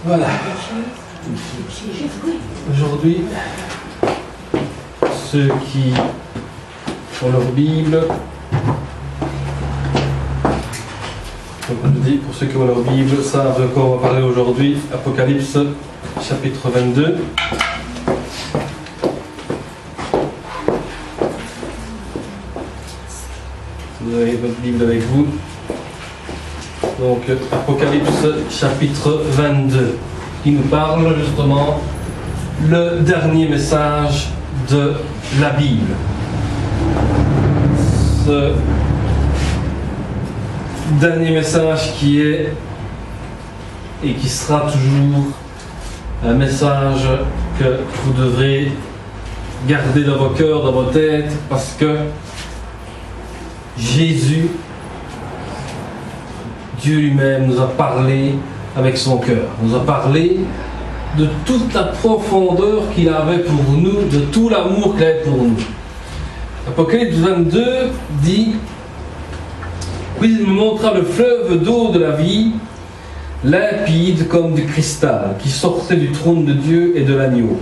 Voilà. Aujourd'hui, ceux qui ont leur Bible, comme je dis, pour ceux qui ont leur Bible, savent de quoi on va parler aujourd'hui. Apocalypse, chapitre 22. Vous avez votre Bible avec vous. Donc, Apocalypse, chapitre 22, qui nous parle justement le dernier message de la Bible. Ce dernier message qui est et qui sera toujours un message que vous devrez garder dans vos cœurs, dans vos têtes, parce que Jésus, Dieu lui-même, nous a parlé avec son cœur, nous a parlé de toute la profondeur qu'il avait pour nous, de tout l'amour qu'il avait pour nous. Apocalypse 22 dit: puis il me montra le fleuve d'eau de la vie, limpide comme du cristal, qui sortait du trône de Dieu et de l'agneau.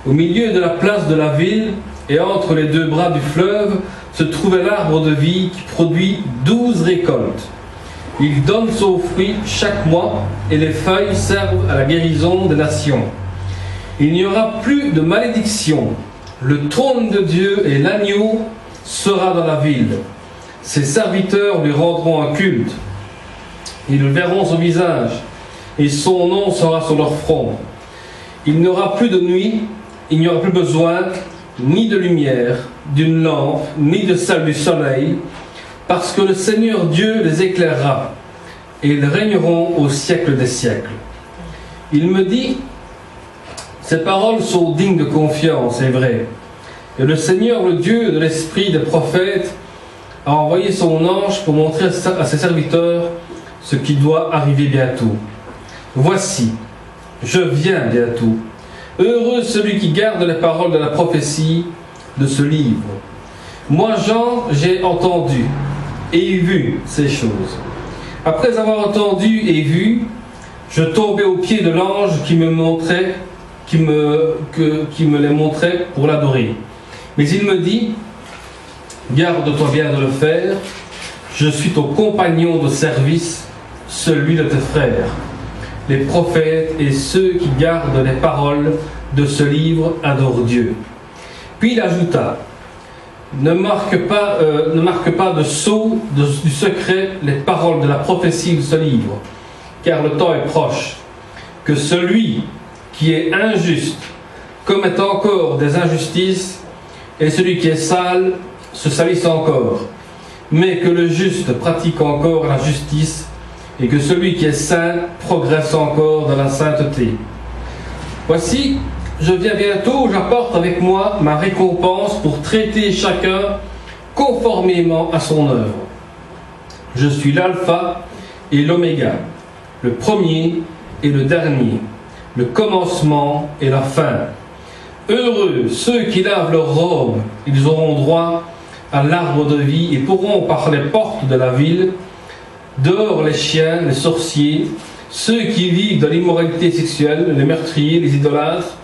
Au milieu de la place de la ville, et entre les deux bras du fleuve, se trouvait l'arbre de vie qui produit 12 récoltes. Il donne son fruit chaque mois, et les feuilles servent à la guérison des nations. Il n'y aura plus de malédiction. Le trône de Dieu et l'agneau sera dans la ville. Ses serviteurs lui rendront un culte. Ils verront son visage, et son nom sera sur leur front. Il n'y aura plus de nuit, il n'y aura plus besoin ni de lumière, d'une lampe, ni de celle du soleil, parce que le Seigneur Dieu les éclairera, et ils régneront au siècle des siècles. Il me dit: ces paroles sont dignes de confiance et vraies. Et le Seigneur, le Dieu de l'esprit des prophètes, a envoyé son ange pour montrer à ses serviteurs ce qui doit arriver bientôt. Voici, je viens bientôt. Heureux celui qui garde les paroles de la prophétie de ce livre. Moi, Jean, j'ai entendu et vu ces choses. Après avoir entendu et vu, je tombais aux pieds de l'ange qui me les montrait pour l'adorer. Mais il me dit: garde-toi bien de le faire, je suis ton compagnon de service, celui de tes frères, les prophètes et ceux qui gardent les paroles de ce livre adorent Dieu. Puis il ajouta: ne marque pas de sceau du secret les paroles de la prophétie de ce livre, car le temps est proche. Que celui qui est injuste commette encore des injustices, et celui qui est sale se salisse encore, mais que le juste pratique encore la justice, et que celui qui est saint progresse encore dans la sainteté. Voici, je viens bientôt, j'apporte avec moi ma récompense pour traiter chacun conformément à son œuvre. Je suis l'alpha et l'oméga, le premier et le dernier, le commencement et la fin. Heureux ceux qui lavent leurs robes, ils auront droit à l'arbre de vie et pourront par les portes de la ville. Dehors les chiens, les sorciers, ceux qui vivent dans l'immoralité sexuelle, les meurtriers, les idolâtres,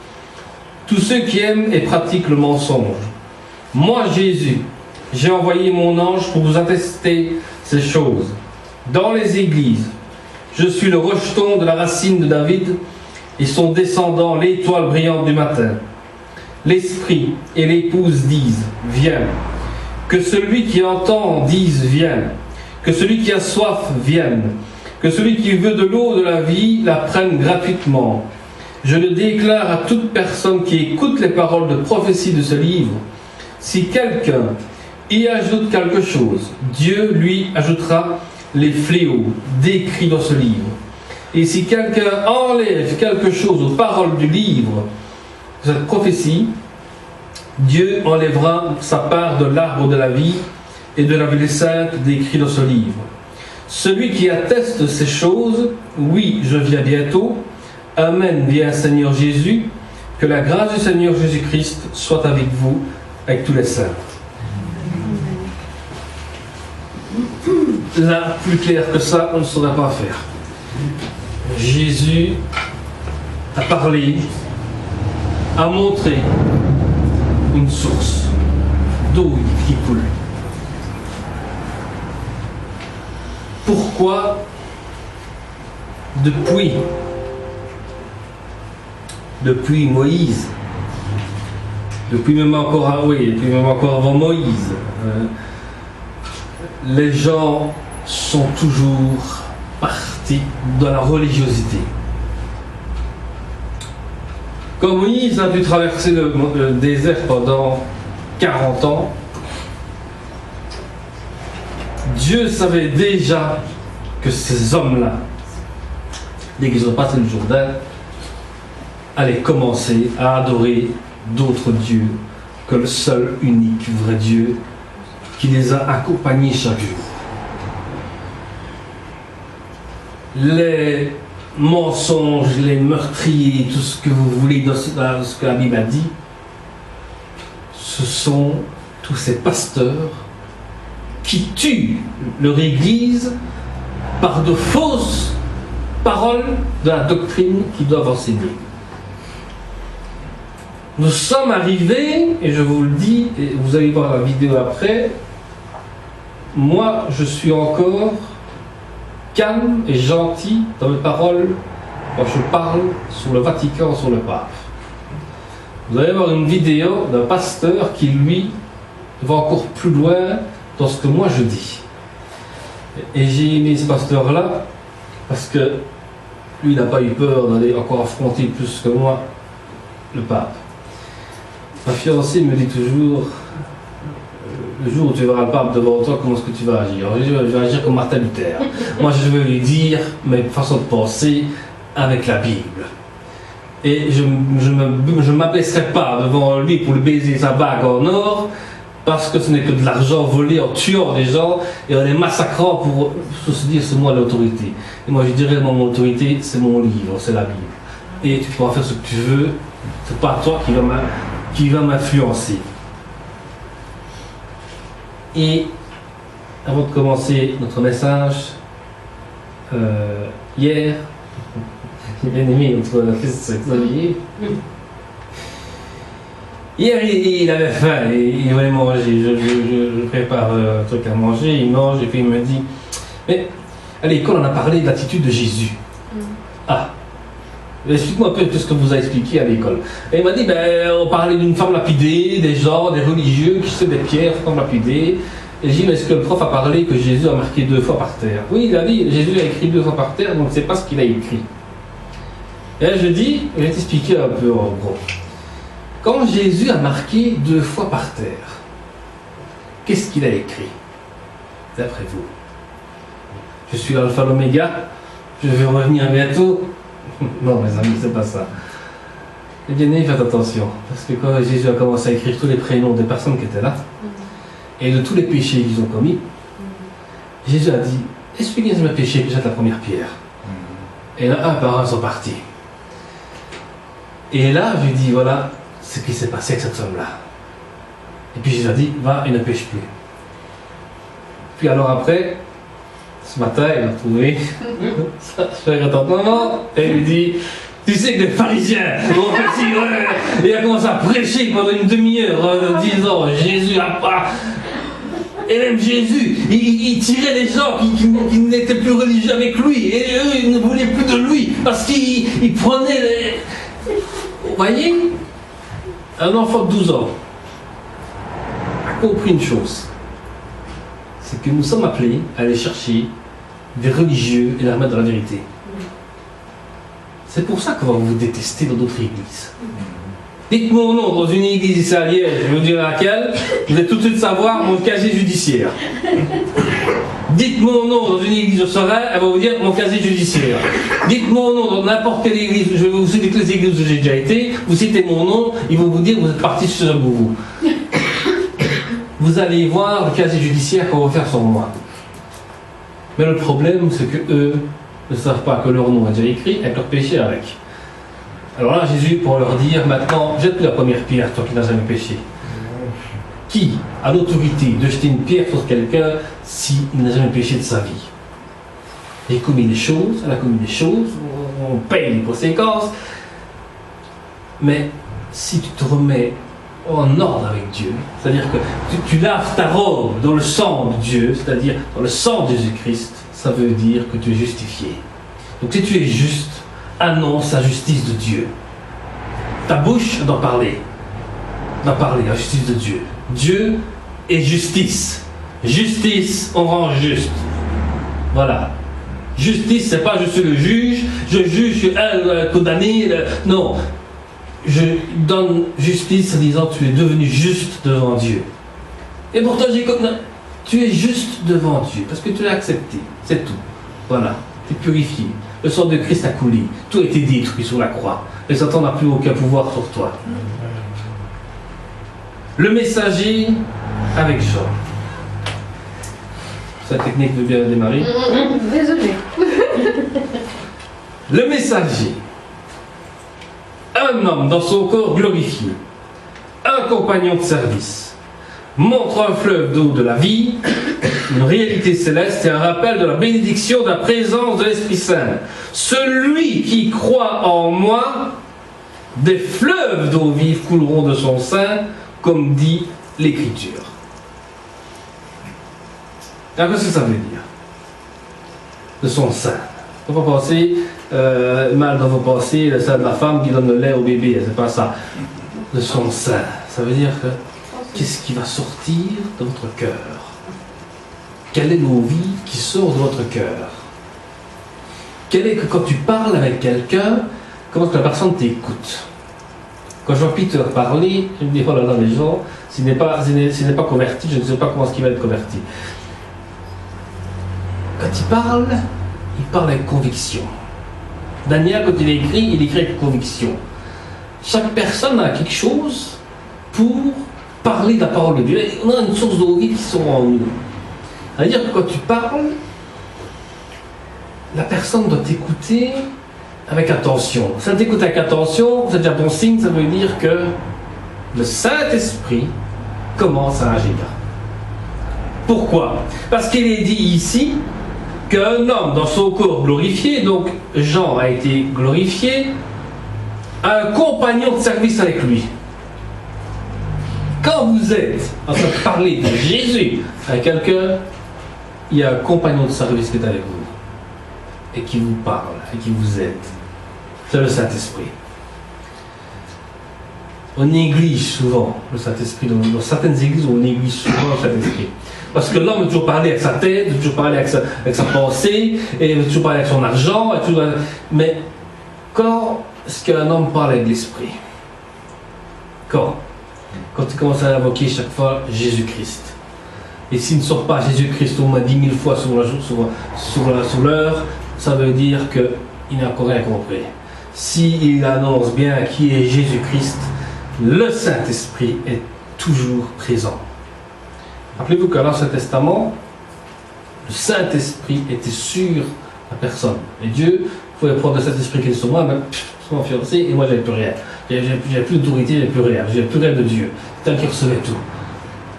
tous ceux qui aiment et pratiquent le mensonge. Moi, Jésus, j'ai envoyé mon ange pour vous attester ces choses. Dans les églises, je suis le rejeton de la racine de David et son descendant, l'étoile brillante du matin. L'esprit et l'épouse disent: viens. Que celui qui entend dise: viens. Que celui qui a soif vienne. Que celui qui veut de l'eau de la vie la prenne gratuitement. Je le déclare à toute personne qui écoute les paroles de prophétie de ce livre. Si quelqu'un y ajoute quelque chose, Dieu lui ajoutera les fléaux décrits dans ce livre. Et si quelqu'un enlève quelque chose aux paroles du livre, de cette prophétie, Dieu enlèvera sa part de l'arbre de la vie et de la vie sainte décrits dans ce livre. Celui qui atteste ces choses, oui, je viens bientôt. Amen, bien Seigneur Jésus. Que la grâce du Seigneur Jésus-Christ soit avec vous, avec tous les saints. Là, plus clair que ça, on ne saurait pas faire. Jésus a parlé, a montré une source d'eau qui coule. Pourquoi depuis Moïse, depuis même encore avant Moïse, les gens sont toujours partis dans la religiosité. Quand Moïse a pu traverser le désert pendant 40 ans, Dieu savait déjà que ces hommes-là, dès qu'ils ont passé le Jourdain, allaient commencer à adorer d'autres dieux que le seul, unique, vrai Dieu qui les a accompagnés chaque jour. Les mensonges, les meurtriers, tout ce que vous voulez dans ce que la Bible a dit, ce sont tous ces pasteurs qui tuent leur Église par de fausses paroles de la doctrine qu'ils doivent enseigner. Nous sommes arrivés, et je vous le dis, et vous allez voir la vidéo après, moi je suis encore calme et gentil dans mes paroles quand je parle sur le Vatican, sur le pape. Vous allez voir une vidéo d'un pasteur qui, lui, va encore plus loin dans ce que moi je dis. Et j'ai aimé ce pasteur-là parce que lui, il n'a pas eu peur d'aller encore affronter plus que moi le pape. Ma fiancée me dit toujours, le jour où tu verras le pape devant toi, comment est-ce que tu vas agir? Je vais agir comme Martin Luther. Moi, je vais lui dire mes façons de penser avec la Bible. Et je ne m'abaisserai pas devant lui pour lui baiser sa bague en or, parce que ce n'est que de l'argent volé en tuant des gens et en les massacrant pour se dire c'est moi l'autorité. Et moi, je dirais mon autorité, c'est mon livre, c'est la Bible. Et tu pourras faire ce que tu veux, c'est pas toi qui va m'influencer. Et avant de commencer notre message, hier, j'ai bien aimé notre fils Xavier. Hier, il avait faim et il voulait manger. Je prépare un truc à manger, il mange et puis il me dit mais à l'école, on a parlé de l'attitude de Jésus. Ah, explique-moi un peu tout ce que vous avez expliqué à l'école. Et il m'a dit on parlait d'une femme lapidée, des gens, des religieux qui se des pierres, femmes lapidées. Et j'ai dit, mais est-ce que le prof a parlé que Jésus a marqué 2 fois par terre? Oui, il a dit, Jésus a écrit 2 fois par terre, donc c'est pas ce qu'il a écrit. Et là, je dis, je vais t'expliquer un peu en gros. Quand Jésus a marqué 2 fois par terre, qu'est-ce qu'il a écrit, d'après vous? Je suis l'alpha l'oméga, je vais revenir bientôt. Non, mes amis, c'est pas ça. Eh bien, faites attention, parce que quand Jésus a commencé à écrire tous les prénoms des personnes qui étaient là, et de tous les péchés qu'ils ont commis, Jésus a dit, expliquez-moi mes péchés que jette la première pierre. Et là, un par un sont partis. Et là, je lui dis, voilà ce qui s'est passé avec cette femme-là. Et puis Jésus a dit, va et ne pêche plus. Puis alors après, ce matin, il a trouvé sa chère tante maman, et il lui dit, tu sais que les pharisiens, mon petit, il a commencé à prêcher pendant une demi-heure en disant, Jésus n'a pas... Et même Jésus, il tirait les gens qui n'étaient plus religieux avec lui, et eux, ils ne voulaient plus de lui, parce qu'il prenait les... Vous voyez, un enfant de 12 ans a compris une chose, c'est que nous sommes appelés à aller chercher des religieux et les remettre dans la vérité. C'est pour ça qu'on va vous détester dans d'autres églises. Dites mon nom dans une église ici à Liège, je vais vous dire laquelle, vous allez tout de suite savoir mon casier judiciaire. Dites mon nom dans une église au Serein, elle va vous dire mon casier judiciaire. Dites mon nom dans n'importe quelle église, je vais vous citer toutes les églises où j'ai déjà été, vous citez mon nom, ils vont vous dire que vous êtes parti sur un bourreau. Vous allez voir le casier judiciaire qu'on va faire sur moi. Mais le problème, c'est que eux ne savent pas que leur nom est déjà écrit avec leur péché avec. Alors là, Jésus, pour leur dire, maintenant, jette la première pierre, toi qui n'as jamais péché. Qui a l'autorité de jeter une pierre sur quelqu'un s'il n'a jamais péché de sa vie? Il a commis des choses, elle a commis des choses, on paye les conséquences. Mais si tu te remets en ordre avec Dieu, c'est-à-dire que tu laves ta robe dans le sang de Dieu, c'est-à-dire dans le sang de Jésus-Christ, ça veut dire que tu es justifié. Donc si tu es juste, annonce la justice de Dieu. Ta bouche doit parler la justice de Dieu. Dieu est justice. Justice, on rend juste. Voilà. Justice, c'est pas je suis le juge, je juge condamné. Non. Je donne justice en disant tu es devenu juste devant Dieu. Et pourtant, tu es juste devant Dieu parce que tu l'as accepté. C'est tout. Voilà. Tu es purifié. Le sang de Christ a coulé. Tout a été détruit sur la croix. Et Satan n'a plus aucun pouvoir sur toi. Le messager avec Jean. Sa technique veut bien démarrer. Désolé. Le messager. Un homme dans son corps glorifié. Un compagnon de service. Montre un fleuve d'eau de la vie, une réalité céleste et un rappel de la bénédiction de la présence de l'Esprit Saint. Celui qui croit en moi, des fleuves d'eau vive couleront de son sein, comme dit l'Écriture. Alors, qu'est-ce que ça veut dire? De son sein. Il ne faut pas penser mal dans vos pensées, le sein de la femme qui donne le lait au bébé, c'est pas ça. De son sein. Ça veut dire que qu'est-ce qui va sortir de votre cœur? Quelle est l'eau vive qui sort de votre cœur? Quel est que quand tu parles avec quelqu'un, comment est-ce que la personne t'écoute? Quand je vois Peter parler, je me dis, oh là là, les gens, s'il n'est pas converti, je ne sais pas comment est-ce qu'il va être converti. Quand il parle avec conviction. Daniel, quand il écrit avec conviction. Chaque personne a quelque chose pour parler de la parole de Dieu. On a une source d'eau vive qui sont en nous. C'est-à-dire que quand tu parles, la personne doit t'écouter avec attention. Si elle t'écoute avec attention, c'est déjà bon signe, ça veut dire que le Saint-Esprit commence à agir. Pourquoi? Parce qu'il est dit ici qu'un homme dans son corps glorifié, donc Jean a été glorifié, a un compagnon de service avec lui. Quand vous êtes en train de parler de Jésus à quelqu'un, il y a un compagnon de service qui est avec vous et qui vous parle et qui vous aide. C'est le Saint-Esprit. On néglige souvent le Saint-Esprit. Dans certaines églises, on néglige souvent le Saint-Esprit. Parce que l'homme veut toujours parler avec sa tête, veut toujours parler avec sa pensée, et veut toujours parler avec son argent. Mais quand est-ce qu'un homme parle avec l'Esprit? Quand il commence à invoquer chaque fois Jésus-Christ. Et s'il ne sort pas Jésus-Christ au moins 10 000 fois sur l'heure, ça veut dire qu'il n'a encore rien compris. S'il annonce bien qui est Jésus-Christ, le Saint-Esprit est toujours présent. Rappelez-vous qu'à l'Ancien Testament, le Saint-Esprit était sur la personne. Et Dieu pouvait prendre le Saint-Esprit qui est sur moi, mais sur mon fiancé, et moi j'avais plus rien. J'avais plus d'autorité, j'avais plus rien. J'avais plus rien de Dieu. C'est elle qui recevait tout.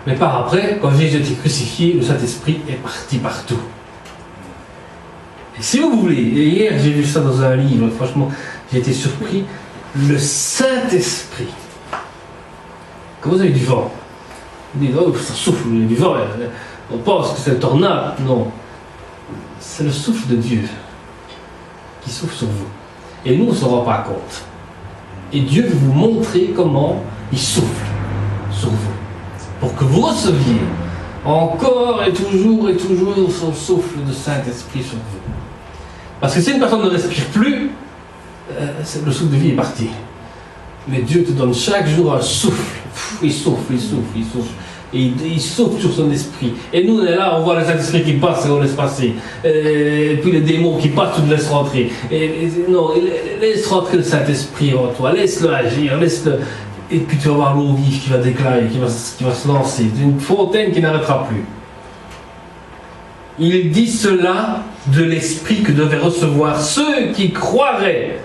Mais par après, quand Jésus a été crucifié, le Saint-Esprit est parti partout. Et si vous voulez, et hier j'ai vu ça dans un livre, franchement, j'ai été surpris, le Saint-Esprit. Quand vous avez du vent, vous dites, oh, ça souffle, il y a du vent, on pense que c'est le tornade. Non, c'est le souffle de Dieu qui souffle sur vous. Et nous, on ne s'en rend pas compte. Et Dieu veut vous montrer comment il souffle sur vous, pour que vous receviez encore et toujours son souffle de Saint-Esprit sur vous. Parce que si une personne ne respire plus, le souffle de vie est parti. Mais Dieu te donne chaque jour un souffle. Il souffle. Et il souffle sur son esprit. Et nous, on est là, on voit le Saint-Esprit qui passe et on laisse passer. Et puis les démons qui passent, tu le laisses rentrer. Non, laisse rentrer le Saint-Esprit en toi. Laisse-le agir, laisse-le. Et puis tu vas voir l'eau vive qui va déclarer, qui va se lancer. C'est une fontaine qui n'arrêtera plus. Il dit cela de l'Esprit que devaient recevoir ceux qui croiraient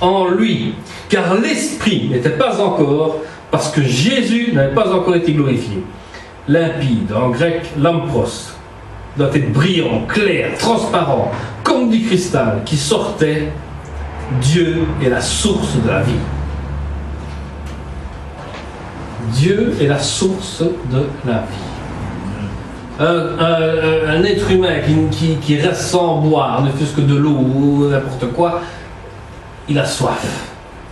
en lui. Car l'Esprit n'était pas encore, parce que Jésus n'avait pas encore été glorifié. Limpide, en grec, lampros, doit être brillant, clair, transparent, comme du cristal qui sortait. Dieu est la source de la vie. Dieu est la source de la vie. Un être humain qui reste sans boire, ne fût-ce que de l'eau ou n'importe quoi, il a soif,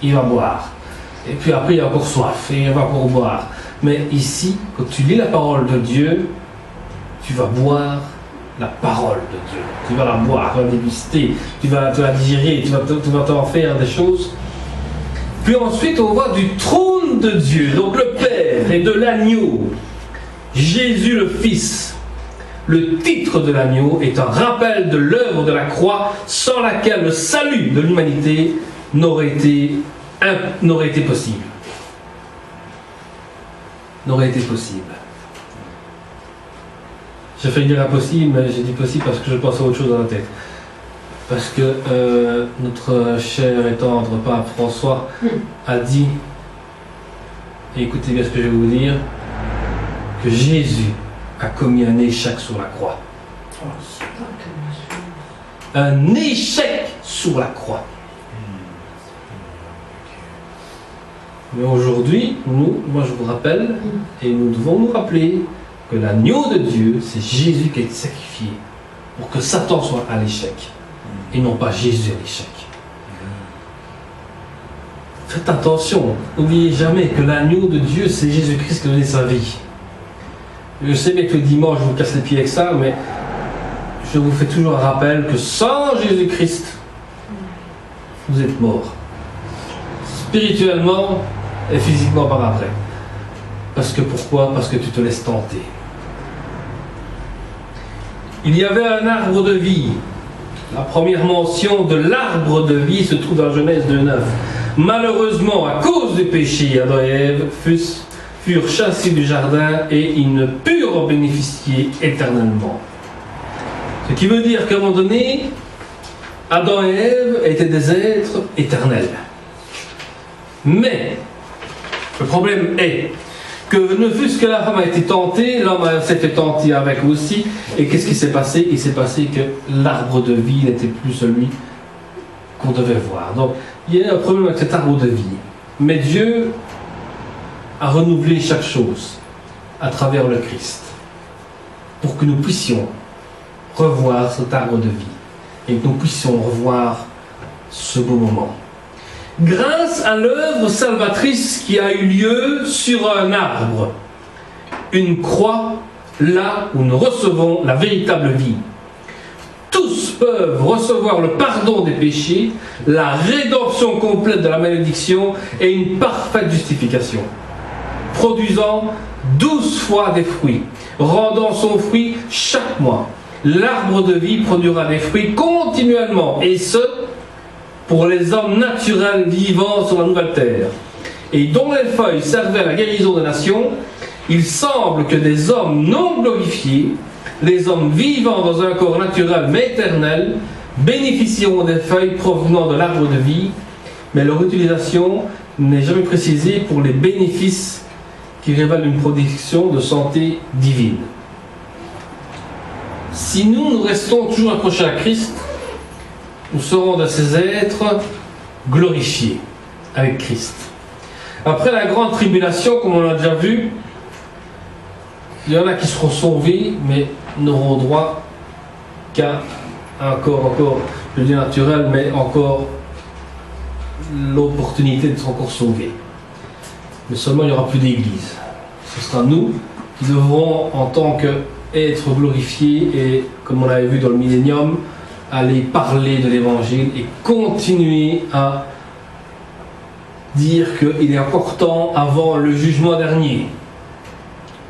il va boire. Et puis après, il a encore soif et il va encore boire. Mais ici, quand tu lis la parole de Dieu, tu vas boire la parole de Dieu. Tu vas la boire, tu vas la déguster, tu vas la digérer, tu vas t'en faire des choses. Puis ensuite, on voit du trône de Dieu, donc le Père et de l'agneau, Jésus le Fils. Le titre de l'agneau est un rappel de l'œuvre de la croix sans laquelle le salut de l'humanité n'aurait été possible. N'aurait été possible. J'ai failli dire impossible, mais j'ai dit possible parce que je pense à autre chose dans la tête. Parce que notre cher et tendre pape François a dit, et écoutez bien ce que je vais vous dire, que Jésus a commis un échec sur la croix. Un échec sur la croix. Mais aujourd'hui, moi je vous rappelle, et nous devons nous rappeler que l'agneau de Dieu, c'est Jésus qui a été sacrifié pour que Satan soit à l'échec, et non pas Jésus à l'échec. Faites attention, n'oubliez jamais que l'agneau de Dieu, c'est Jésus-Christ qui a donné sa vie. Je sais bien que le dimanche, je vous casse les pieds avec ça, mais je vous fais toujours un rappel que sans Jésus-Christ, vous êtes mort. Spirituellement et physiquement par après. Parce que pourquoi ? Parce que tu te laisses tenter. Il y avait un arbre de vie. La première mention de l'arbre de vie se trouve dans Genèse 2:9. Malheureusement, à cause du péché, Adam et Ève furent chassés du jardin et ils ne purent en bénéficier éternellement. Ce qui veut dire qu'à un moment donné, Adam et Ève étaient des êtres éternels. Mais, le problème est que ne fût-ce que la femme a été tentée, l'homme s'est fait tenter avec aussi, et qu'est-ce qui s'est passé ? Il s'est passé que l'arbre de vie n'était plus celui qu'on devait voir. Donc, il y a un problème avec cet arbre de vie. Mais Dieu a renouvelé chaque chose à travers le Christ, pour que nous puissions revoir cet arbre de vie, et que nous puissions revoir ce beau moment. Grâce à l'œuvre salvatrice qui a eu lieu sur un arbre, une croix, là où nous recevons la véritable vie. Tous peuvent recevoir le pardon des péchés, la rédemption complète de la malédiction et une parfaite justification, produisant 12 fois des fruits, rendant son fruit chaque mois. L'arbre de vie produira des fruits continuellement, et ce, pour les hommes naturels vivant sur la nouvelle terre, et dont les feuilles servaient à la guérison des nations. Il semble que des hommes non glorifiés, les hommes vivant dans un corps naturel mais éternel, bénéficieront des feuilles provenant de l'arbre de vie, mais leur utilisation n'est jamais précisée pour les bénéfices qui révèlent une production de santé divine. Si nous restons toujours accrochés à Christ, nous serons de ces êtres glorifiés avec Christ. Après la grande tribulation, comme on l'a déjà vu, il y en a qui seront sauvés, mais n'auront droit qu'à encore, je dis naturel, mais encore l'opportunité d'être encore sauvés. Mais seulement il n'y aura plus d'église. Ce sera nous qui devrons, en tant qu'êtres glorifiés, et comme on l'avait vu dans le millénium, aller parler de l'évangile et continuer à dire qu'il est encore temps avant le jugement dernier.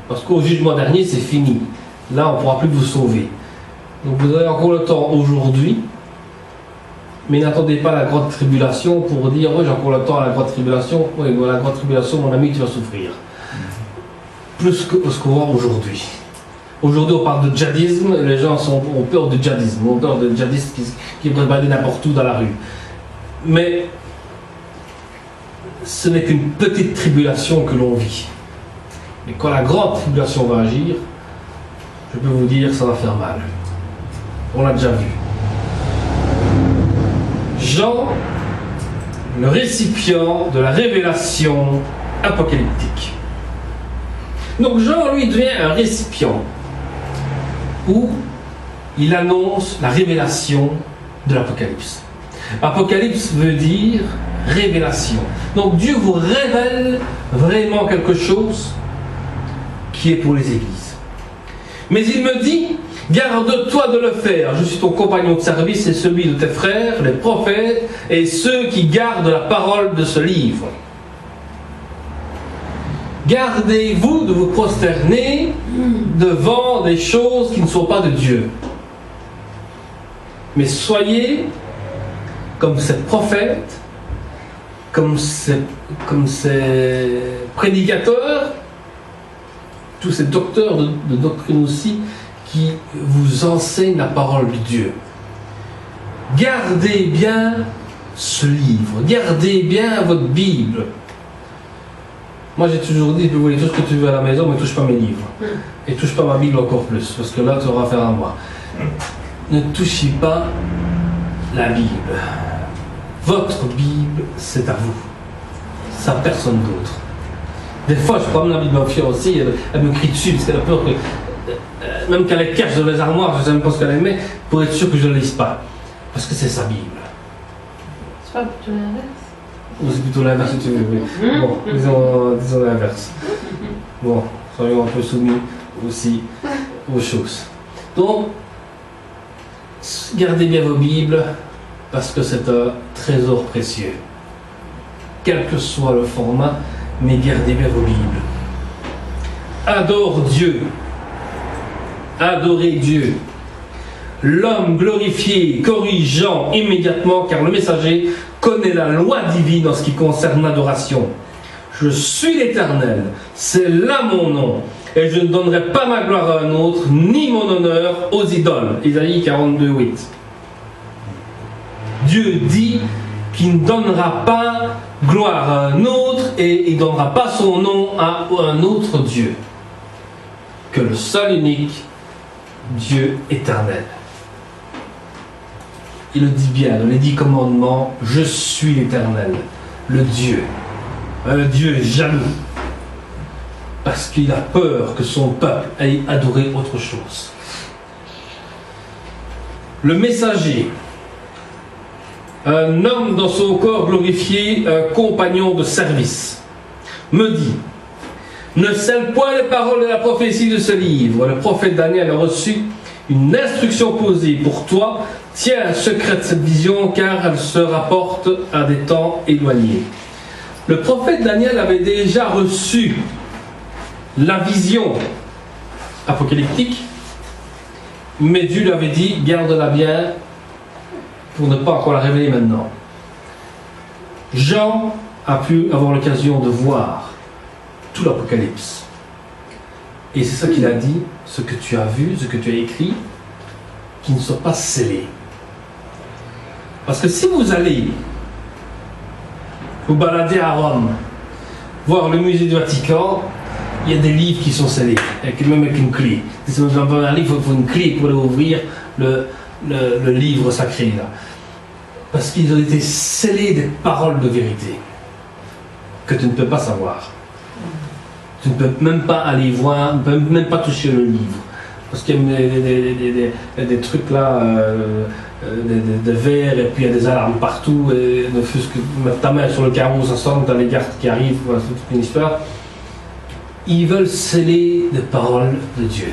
Parce qu'au jugement dernier, c'est fini. Là, on ne pourra plus vous sauver. Donc vous avez encore le temps aujourd'hui, mais n'attendez pas la grande tribulation pour dire « Oui, j'ai encore le temps à la grande tribulation. » Oui, mais la grande tribulation, mon ami, tu vas souffrir. Plus que ce qu'on voit aujourd'hui. Aujourd'hui, on parle de djihadisme, et les gens ont peur du djihadisme, ont peur de djihadistes qui vont balader n'importe où dans la rue. Mais ce n'est qu'une petite tribulation que l'on vit. Mais quand la grande tribulation va agir, je peux vous dire que ça va faire mal. On l'a déjà vu. Jean, le récipient de la révélation apocalyptique. Donc Jean, lui, devient un récipient où il annonce la révélation de l'Apocalypse. Apocalypse veut dire révélation. Donc Dieu vous révèle vraiment quelque chose qui est pour les églises. Mais il me dit, garde-toi de le faire. Je suis ton compagnon de service et celui de tes frères, les prophètes, et ceux qui gardent la parole de ce livre. Gardez-vous de vous prosterner devant des choses qui ne sont pas de Dieu. Mais soyez comme ces prophètes, comme ces prédicateurs, tous ces docteurs de doctrine aussi, qui vous enseignent la parole de Dieu. Gardez bien ce livre, gardez bien votre Bible. Moi j'ai toujours dit, vous voulez tout ce que tu veux à la maison, mais touche pas mes livres. Et touche pas ma Bible encore plus, parce que là tu auras affaire à moi. Ne touchez pas la Bible. Votre Bible, c'est à vous. Ça personne d'autre. Des fois, je prends la Bible à ma fille aussi, elle me crie dessus, parce qu'elle a peur que, même qu'elle les cache dans les armoires, je ne sais même pas ce qu'elle aimait, pour être sûr que je ne la lise pas. Parce que c'est sa Bible. C'est pas plutôt l'inverse? Ou c'est plutôt l'inverse si tu veux, oui. Bon, disons l'inverse. Bon, soyons un peu soumis aussi aux choses. Donc, gardez bien vos Bibles, parce que c'est un trésor précieux. Quel que soit le format, mais gardez bien vos Bibles. Adore Dieu. Adorez Dieu. L'homme glorifié, corrigeant immédiatement, car le messager connaît la loi divine en ce qui concerne l'adoration. Je suis l'Éternel, c'est là mon nom, et je ne donnerai pas ma gloire à un autre, ni mon honneur aux idoles. Isaïe 42, 8. Dieu dit qu'il ne donnera pas gloire à un autre et il ne donnera pas son nom à un autre Dieu que le seul unique Dieu éternel. Il le dit bien dans les 10 commandements, je suis l'Éternel, le Dieu jaloux, parce qu'il a peur que son peuple aille adorer autre chose. Le messager, un homme dans son corps glorifié, un compagnon de service, me dit, ne scelle point les paroles de la prophétie de ce livre. Le prophète Daniel a reçu une instruction posée pour toi. Tiens secrète cette vision, car elle se rapporte à des temps éloignés. Le prophète Daniel avait déjà reçu la vision apocalyptique, mais Dieu lui avait dit, garde-la bien pour ne pas encore la révéler maintenant. Jean a pu avoir l'occasion de voir tout l'Apocalypse. Et c'est ça qu'il a dit, ce que tu as vu, ce que tu as écrit, qui ne soit pas scellé. Parce que si vous allez vous balader à Rome, voir le musée du Vatican, il y a des livres qui sont scellés, même avec une clé. Si vous avez un livre, il faut une clé pour ouvrir le livre sacré là. Parce qu'ils ont été scellés des paroles de vérité que tu ne peux pas savoir. Tu ne peux même pas aller voir, tu ne peux même pas toucher le livre. Parce qu'il y a des trucs là, des verres, et puis il y a des alarmes partout, et ne fût-ce que mettre ta main sur le carreau, ça sonne, tu as les gardes qui arrivent, voilà, c'est toute une histoire. Ils veulent sceller des paroles de Dieu.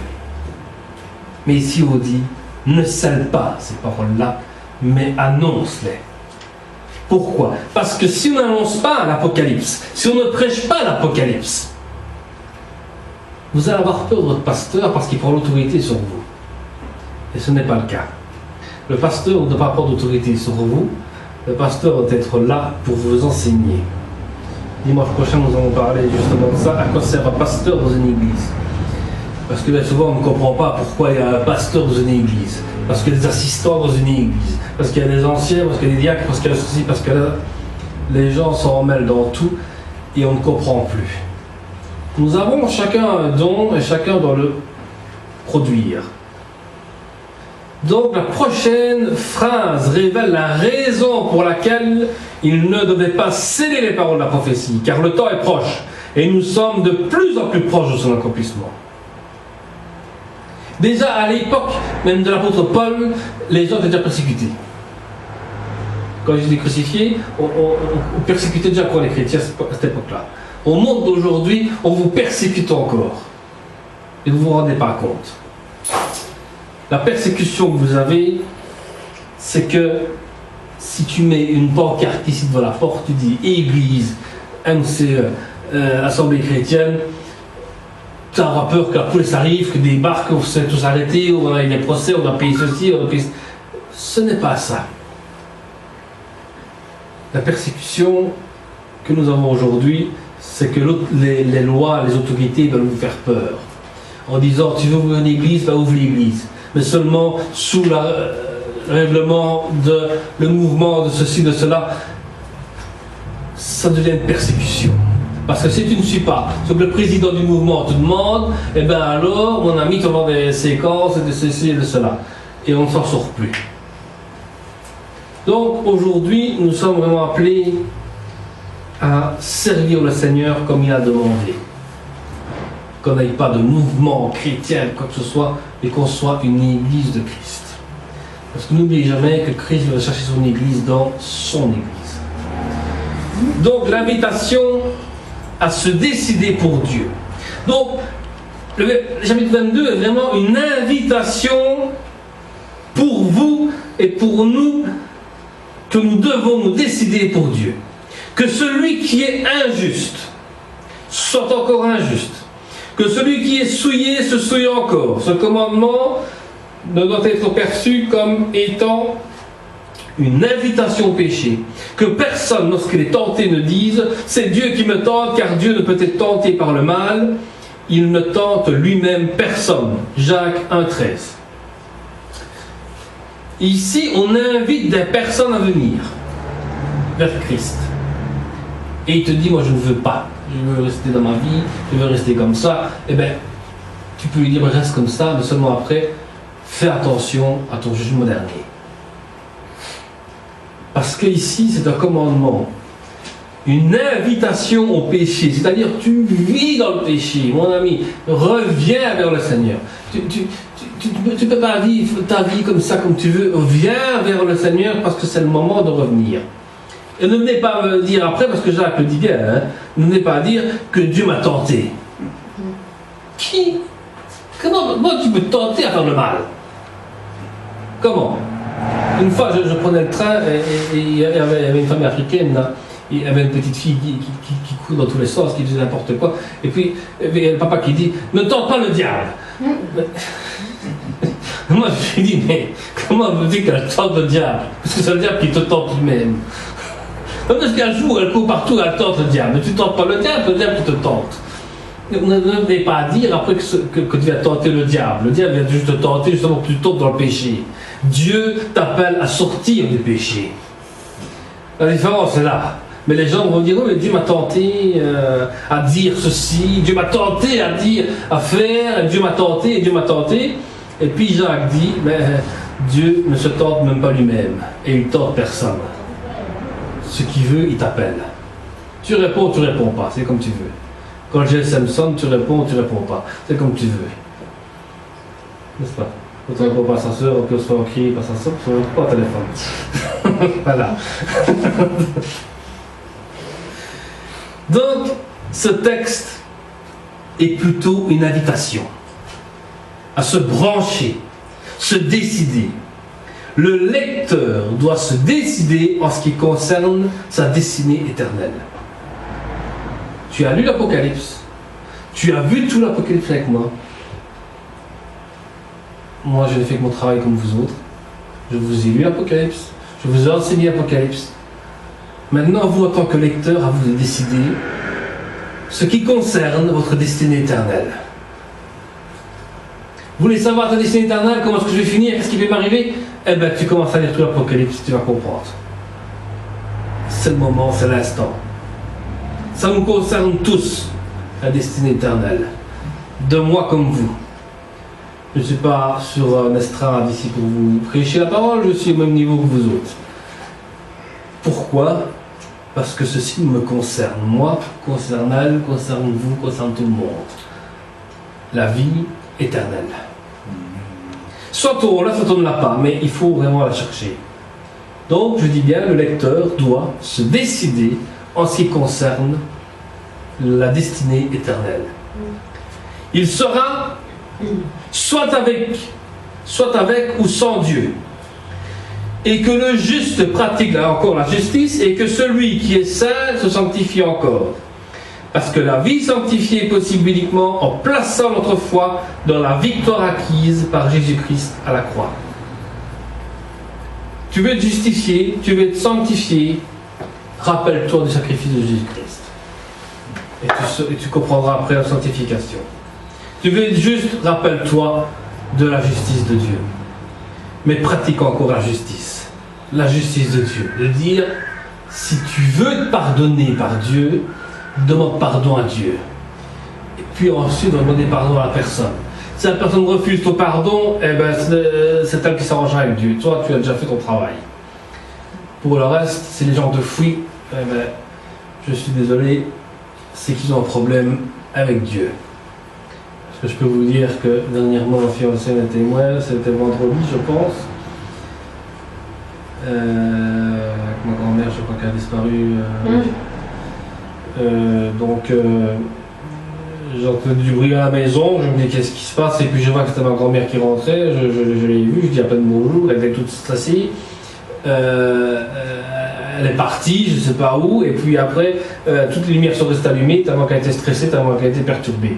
Mais ici on dit, ne scelle pas ces paroles-là, mais annonce-les. Pourquoi? Parce que si on n'annonce pas l'Apocalypse, si on ne prêche pas l'Apocalypse, vous allez avoir peur de votre pasteur parce qu'il prend l'autorité sur vous. Et ce n'est pas le cas. Le pasteur ne doit pas prendre d'autorité sur vous. Le pasteur doit être là pour vous enseigner. Dimanche prochain, nous allons parler justement de ça. À quoi sert un pasteur dans une église? Parce que bien souvent, on ne comprend pas pourquoi il y a un pasteur dans une église. Parce qu'il y a des assistants dans une église. Parce qu'il y a des anciens, parce qu'il y a des diacres, parce qu'il y a ceci, parce que là, les gens s'en mêlent dans tout et on ne comprend plus. Nous avons chacun un don et chacun doit le produire. Donc la prochaine phrase révèle la raison pour laquelle il ne devait pas céder les paroles de la prophétie, car le temps est proche et nous sommes de plus en plus proches de son accomplissement. Déjà à l'époque même de l'apôtre Paul, les gens étaient déjà persécutés. Quand ils étaient crucifiés, on persécutait déjà encore les chrétiens à cette époque-là. Au monde d'aujourd'hui, on vous persécute encore. Et vous ne vous rendez pas compte. La persécution que vous avez, c'est que si tu mets une pancarte ici devant la porte, tu dis Église, MCE, Assemblée chrétienne, tu auras peur que la police arrive, que des barques, on se fait tous arrêter, on a des procès, on doit payer ceci, on doit payer... Ce n'est pas ça. La persécution que nous avons aujourd'hui, c'est que les lois, les autorités veulent vous faire peur. En disant, tu veux ouvrir une église, va ouvrir l'église. Mais seulement sous le règlement le mouvement de ceci, de cela. Ça devient une persécution. Parce que si tu ne suis pas ce que le président du mouvement te demande, eh bien alors, mon ami, tu vas avoir des séquences de ceci et de cela. Et on ne s'en sort plus. Donc aujourd'hui, nous sommes vraiment appelés à servir le Seigneur comme il a demandé. Qu'on n'aille pas de mouvement chrétien, quoi que ce soit, mais qu'on soit une église de Christ. Parce que n'oubliez jamais que Christ va chercher son église dans son église. Donc l'invitation à se décider pour Dieu. Donc le chapitre 22 est vraiment une invitation pour vous et pour nous que nous devons nous décider pour Dieu. Que celui qui est injuste soit encore injuste. Que celui qui est souillé se souille encore. Ce commandement ne doit être perçu comme étant une invitation au péché. Que personne, lorsqu'il est tenté, ne dise « c'est Dieu qui me tente, car Dieu ne peut être tenté par le mal. Il ne tente lui-même personne. » Jacques 1,13. Ici, on invite des personnes à venir vers Christ. Et il te dit, moi je ne veux pas. Je veux rester dans ma vie, je veux rester comme ça. Eh bien, tu peux lui dire, reste comme ça, mais seulement après, fais attention à ton jugement dernier. Parce que ici, c'est un commandement. Une invitation au péché. C'est-à-dire, tu vis dans le péché. Mon ami, reviens vers le Seigneur. Tu ne peux pas vivre ta vie comme ça, comme tu veux. Viens vers le Seigneur parce que c'est le moment de revenir. Et ne venez pas me dire après, parce que Jacques le dit bien, hein, ne venez pas dire que Dieu m'a tenté. Qui? Comment tu peux tenter à faire le mal? Comment? Une fois, je prenais le train et il y avait une famille africaine, là, il y avait une petite fille qui court dans tous les sens, qui disait n'importe quoi, et puis il y a le papa qui dit « Ne tente pas le diable !» Moi je lui dis « Mais comment vous dites qu'elle tente le diable? Parce que c'est le diable qui te tente lui-même. » Parce qu'un jour, elle court partout, elle tente le diable. Mais tu ne tentes pas le diable, c'est le diable qui te tente. Ne venez pas dire après que tu viens tenter le diable. Le diable vient juste te tenter justement que tu tombes dans le péché. Dieu t'appelle à sortir du péché. La différence est là. Mais les gens vont dire, oh, mais Dieu m'a tenté à dire ceci, Dieu m'a tenté à dire, à faire, Dieu m'a tenté, et Dieu m'a tenté. Et puis Jacques dit, mais Dieu ne se tente même pas lui-même, et il tente personne. Ce qu'il veut, il t'appelle. Tu réponds pas, c'est comme tu veux. Quand le GSM sonne, tu réponds pas, c'est comme tu veux. N'est-ce pas? Quand on ne répond pas à sa soeur, puis on se fait crier par sa soeur, on ne répond pas au téléphone. Voilà. Donc, ce texte est plutôt une invitation à se brancher, se décider. Le lecteur doit se décider en ce qui concerne sa destinée éternelle. Tu as lu l'Apocalypse, tu as vu tout l'Apocalypse avec moi. Moi, je n'ai fait que mon travail comme vous autres. Je vous ai lu l'Apocalypse, je vous ai enseigné l'Apocalypse. Maintenant, vous, en tant que lecteur, à vous de décider ce qui concerne votre destinée éternelle. Vous voulez savoir ta destinée éternelle, comment est-ce que je vais finir, qu'est-ce qui va m'arriver? Eh bien, tu commences à lire tout l'Apocalypse, tu vas comprendre. C'est le moment, c'est l'instant. Ça nous concerne tous, la destinée éternelle. De moi comme vous. Je ne suis pas sur un estrade ici pour vous prêcher la parole, je suis au même niveau que vous autres. Pourquoi? Parce que ceci me concerne moi, concerne elle, concerne vous, concerne tout le monde. La vie éternelle. Soit on l'a, soit on ne l'a pas, mais il faut vraiment la chercher. Donc, je dis bien, le lecteur doit se décider en ce qui concerne la destinée éternelle. Il sera soit avec ou sans Dieu. Et que le juste pratique là encore la justice, et que celui qui est saint se sanctifie encore. Parce que la vie sanctifiée est possible uniquement en plaçant notre foi dans la victoire acquise par Jésus-Christ à la croix. Tu veux te justifier, tu veux te sanctifier, rappelle-toi du sacrifice de Jésus-Christ. Et tu comprendras après la sanctification. Tu veux être juste, rappelle-toi de la justice de Dieu. Mais pratique encore la justice. La justice de Dieu. De dire, si tu veux te pardonner par Dieu, demande pardon à Dieu. Et puis ensuite, demander pardon à la personne. Si la personne refuse ton pardon, eh ben, c'est elle qui s'arrangera avec Dieu. Toi, tu as déjà fait ton travail. Pour le reste, si les gens te fuient, eh ben, je suis désolé, c'est qu'ils ont un problème avec Dieu. Parce que je peux vous dire que dernièrement, ma fiancée m'a témoin, c'était vendredi, je pense. Avec ma grand-mère, je crois qu'elle a disparu. J'ai entendu du bruit à la maison, je me dis qu'est-ce qui se passe, et puis je vois que c'était ma grand-mère qui rentrait, je l'ai vue, je dis à peine bonjour, elle était toute stressée. Elle est partie, je ne sais pas où, et puis après, toutes les lumières sont restées allumées, tellement qu'elle était stressée, tellement qu'elle était perturbée.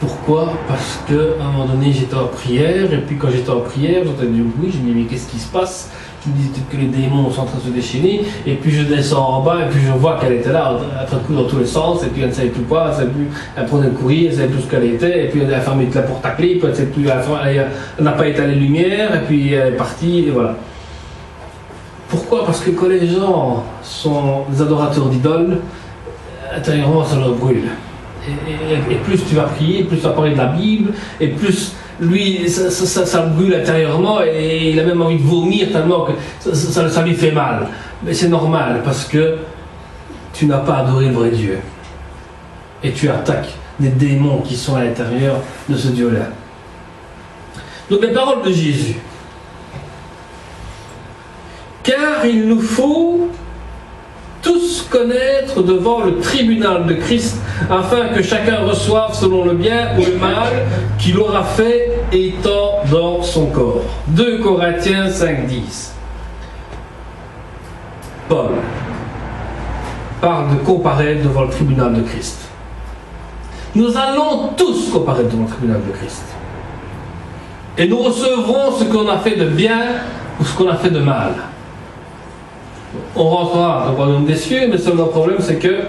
Pourquoi? Parce qu'à un moment donné, j'étais en prière, et puis quand j'étais en prière, j'entendais du bruit, je me dis mais qu'est-ce qui se passe? Je me dis peut-être que les démons sont en train de se déchaîner, et puis je descends en bas, et puis je vois qu'elle était là, en train de courir dans tous les sens, et puis elle ne savait plus quoi, elle prenait le courrier, elle ne savait plus ce qu'elle était, et puis elle a fermé la porte à clé, puis elle ne savait plus, elle n'a pas éteint les lumières, et puis elle est partie, et voilà. Pourquoi? Parce que quand les gens sont des adorateurs d'idoles, intérieurement ça leur brûle. Et plus tu vas prier, plus tu vas parler de la Bible, et plus lui, ça le brûle intérieurement, et il a même envie de vomir tellement que ça lui fait mal. Mais c'est normal, parce que tu n'as pas adoré le vrai Dieu. Et tu attaques des démons qui sont à l'intérieur de ce Dieu-là. Donc les paroles de Jésus. Car il nous faut tous connaître devant le tribunal de Christ, afin que chacun reçoive selon le bien ou le mal qu'il aura fait étant dans son corps. 2 Corinthiens 5,10. Paul parle de comparaître devant le tribunal de Christ. Nous allons tous comparaître devant le tribunal de Christ. Et nous recevrons ce qu'on a fait de bien ou ce qu'on a fait de mal. On rentrera dans le royaume des cieux, mais seul le problème c'est que